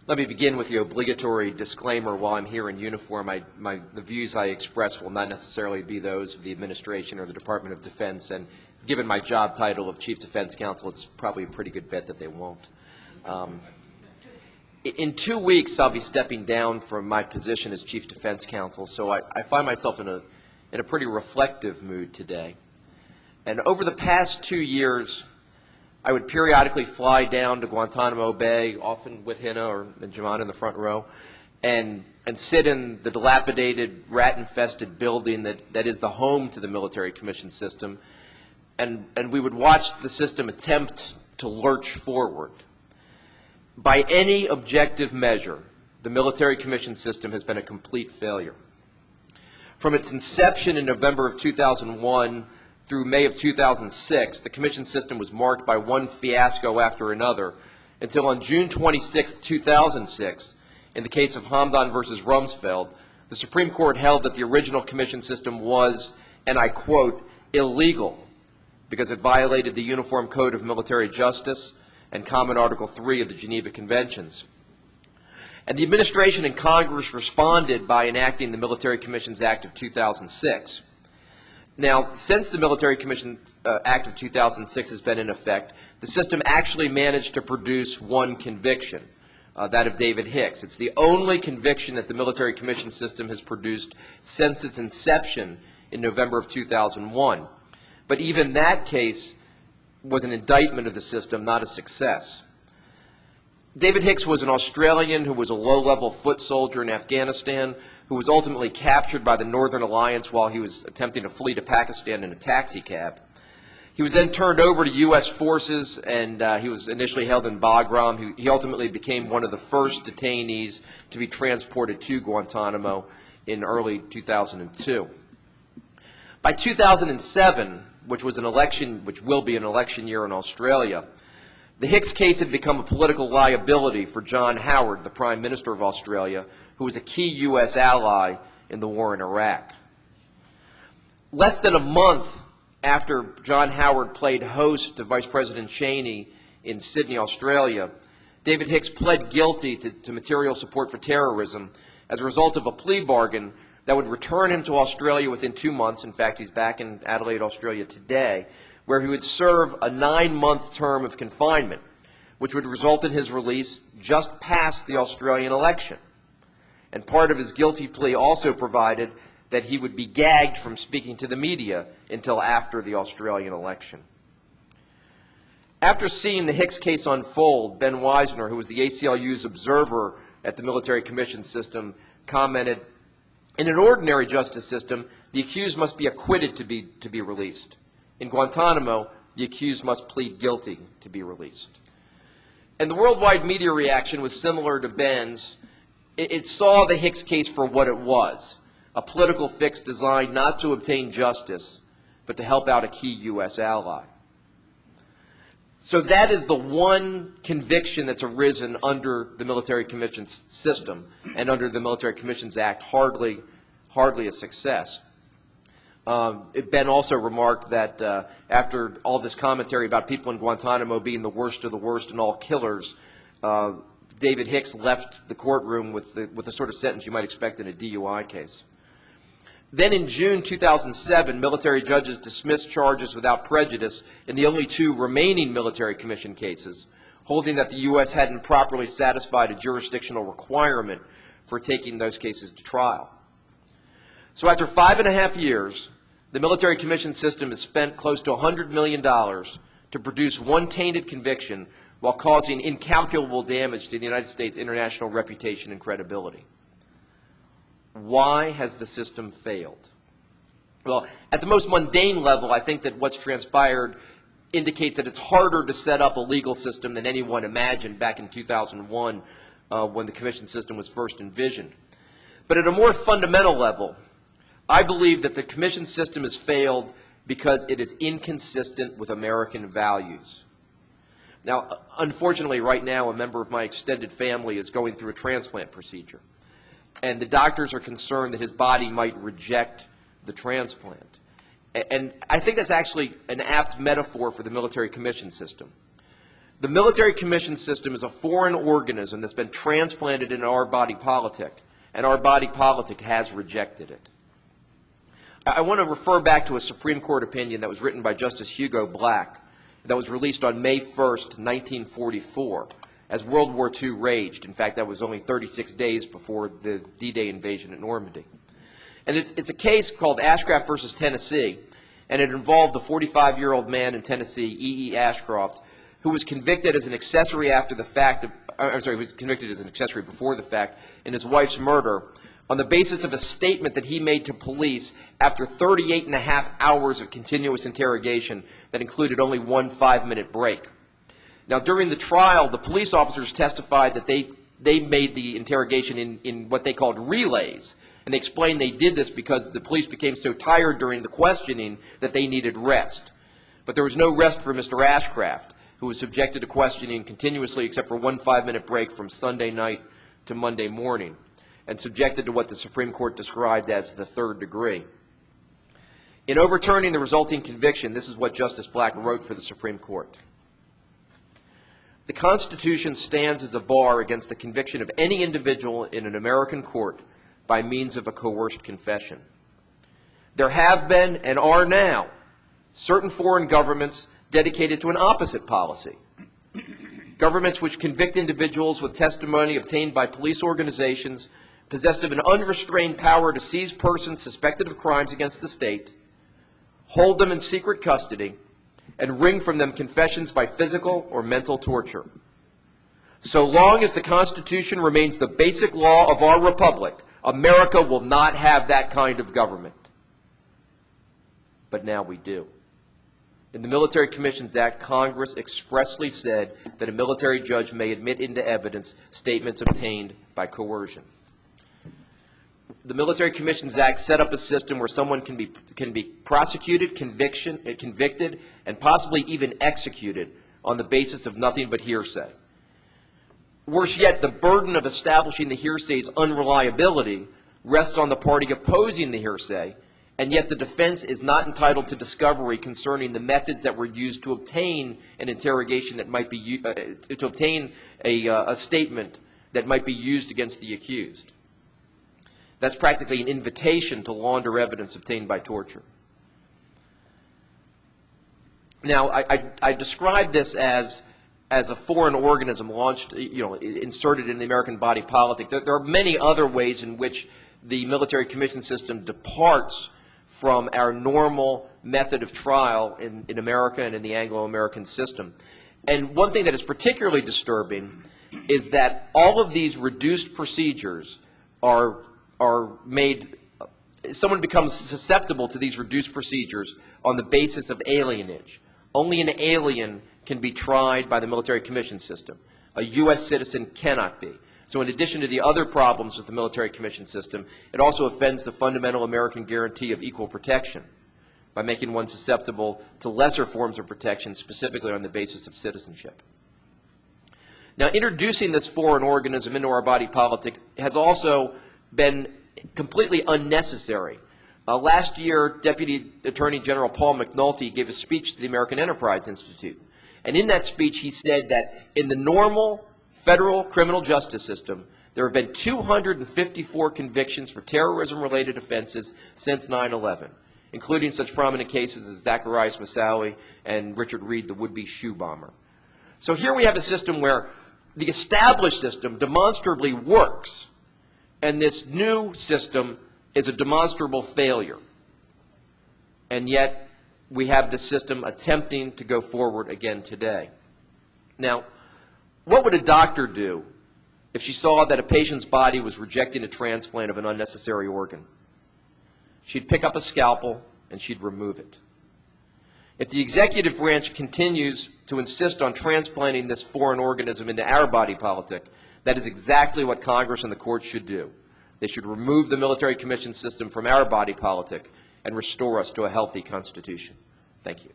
Let me begin with the obligatory disclaimer. While I'm here in uniform, the views I express will not necessarily be those of the administration or the Department of Defense, and given my job title of Chief Defense Counsel, it's probably a pretty good bet that they won't. In 2 weeks, I'll be stepping down from my position as Chief Defense Counsel, so I find myself in a pretty reflective mood today. And over the past 2 years, I would periodically fly down to Guantanamo Bay, often with Hina and Jaman in the front row, and sit in the dilapidated, rat-infested building that is the home to the military commission system, and we would watch the system attempt to lurch forward. By any objective measure, the military commission system has been a complete failure. From its inception in November of 2001 through May of 2006, the commission system was marked by one fiasco after another, until on June 26, 2006, in the case of Hamdan versus Rumsfeld, the Supreme Court held that the original commission system was, and I quote, illegal, because it violated the Uniform Code of Military Justice and Common Article 3 of the Geneva Conventions. And the administration and Congress responded by enacting the Military Commissions Act of 2006. Now, since the Military Commissions Act of 2006 has been in effect, the system actually managed to produce one conviction, that of David Hicks. It's the only conviction that the Military Commission system has produced since its inception in November of 2001. But even that case was an indictment of the system, not a success. David Hicks was an Australian who was a low-level foot soldier in Afghanistan, who was ultimately captured by the Northern Alliance while he was attempting to flee to Pakistan in a taxi cab. He was then turned over to U.S. forces, and he was initially held in Bagram. He ultimately became one of the first detainees to be transported to Guantanamo in early 2002. By 2007, which will be an election year in Australia, the Hicks case had become a political liability for John Howard, the Prime Minister of Australia, who was a key U.S. ally in the war in Iraq. Less than a month after John Howard played host to Vice President Cheney in Sydney, Australia, David Hicks pled guilty to material support for terrorism as a result of a plea bargain that would return him to Australia within 2 months. In fact, he's back in Adelaide, Australia today, where he would serve a 9-month term of confinement, which would result in his release just past the Australian election. And part of his guilty plea also provided that he would be gagged from speaking to the media until after the Australian election. After seeing the Hicks case unfold, Ben Weisner, who was the ACLU's observer at the military commission system, commented, "In an ordinary justice system, the accused must be acquitted to be released. In Guantanamo, the accused must plead guilty to be released." And the worldwide media reaction was similar to Ben's. It saw the Hicks case for what it was, a political fix designed not to obtain justice, but to help out a key U.S. ally. So that is the one conviction that's arisen under the Military Commissions system and under the Military Commissions Act, hardly a success. Ben also remarked that after all this commentary about people in Guantanamo being the worst of the worst and all killers, David Hicks left the courtroom with the sort of sentence you might expect in a DUI case. Then in June 2007, military judges dismissed charges without prejudice in the only 2 remaining military commission cases, holding that the U.S. hadn't properly satisfied a jurisdictional requirement for taking those cases to trial. So after 5.5 years, the military commission system has spent close to $100 million to produce one tainted conviction while causing incalculable damage to the United States' international reputation and credibility. Why has the system failed? Well, at the most mundane level, I think that what's transpired indicates that it's harder to set up a legal system than anyone imagined back in 2001 when the commission system was first envisioned. But at a more fundamental level, I believe that the commission system has failed because it is inconsistent with American values. Now, unfortunately, right now, a member of my extended family is going through a transplant procedure, and the doctors are concerned that his body might reject the transplant. And I think that's actually an apt metaphor for the military commission system. The military commission system is a foreign organism that's been transplanted into our body politic, and our body politic has rejected it. I want to refer back to a Supreme Court opinion that was written by Justice Hugo Black that was released on May 1st, 1944, as World War II raged. In fact, that was only 36 days before the D-Day invasion at Normandy. And it's a case called Ashcraft versus Tennessee, and it involved the 45-year-old man in Tennessee, E.E. Ashcraft, who was convicted as an accessory after the fact of, he was convicted as an accessory before the fact in his wife's murder on the basis of a statement that he made to police after 38 and a half hours of continuous interrogation that included only one 5-minute break. Now, during the trial, the police officers testified that they made the interrogation in what they called relays, and they explained they did this because the police became so tired during the questioning that they needed rest. But there was no rest for Mr. Ashcraft, who was subjected to questioning continuously except for one 5-minute break from Sunday night to Monday morning, and subjected to what the Supreme Court described as the third degree. In overturning the resulting conviction, this is what Justice Black wrote for the Supreme Court. The Constitution stands as a bar against the conviction of any individual in an American court by means of a coerced confession. There have been and are now certain foreign governments dedicated to an opposite policy. Governments which convict individuals with testimony obtained by police organizations possessed of an unrestrained power to seize persons suspected of crimes against the state, hold them in secret custody, and wring from them confessions by physical or mental torture. So long as the Constitution remains the basic law of our republic, America will not have that kind of government. But now we do. In the Military Commissions Act, Congress expressly said that a military judge may admit into evidence statements obtained by coercion. The Military Commissions Act set up a system where someone can be prosecuted, convicted, and possibly even executed on the basis of nothing but hearsay. Worse yet, the burden of establishing the hearsay's unreliability rests on the party opposing the hearsay, and yet the defense is not entitled to discovery concerning the methods that were used to obtain an interrogation that might be to obtain a statement that might be used against the accused. That's practically an invitation to launder evidence obtained by torture. Now, I describe this as a foreign organism launched, inserted in the American body politic. There are many other ways in which the military commission system departs from our normal method of trial in America and in the Anglo-American system. And one thing that is particularly disturbing is that all of these reduced procedures are made, someone becomes susceptible to these reduced procedures on the basis of alienage. Only an alien can be tried by the military commission system. A U.S. citizen cannot be. So in addition to the other problems with the military commission system, it also offends the fundamental American guarantee of equal protection by making one susceptible to lesser forms of protection, specifically on the basis of citizenship. Now, introducing this foreign organism into our body politic has also been completely unnecessary. Last year, Deputy Attorney General Paul McNulty gave a speech to the American Enterprise Institute. And in that speech, he said that in the normal federal criminal justice system, there have been 254 convictions for terrorism-related offenses since 9/11, including such prominent cases as Zacharias Moussaoui and Richard Reed, the would-be shoe bomber. So here we have a system where the established system demonstrably works, and this new system is a demonstrable failure. And yet, we have the system attempting to go forward again today. Now, what would a doctor do if she saw that a patient's body was rejecting a transplant of an unnecessary organ? She'd pick up a scalpel and she'd remove it. If the executive branch continues to insist on transplanting this foreign organism into our body politic, that is exactly what Congress and the courts should do. They should remove the military commission system from our body politic and restore us to a healthy Constitution. Thank you.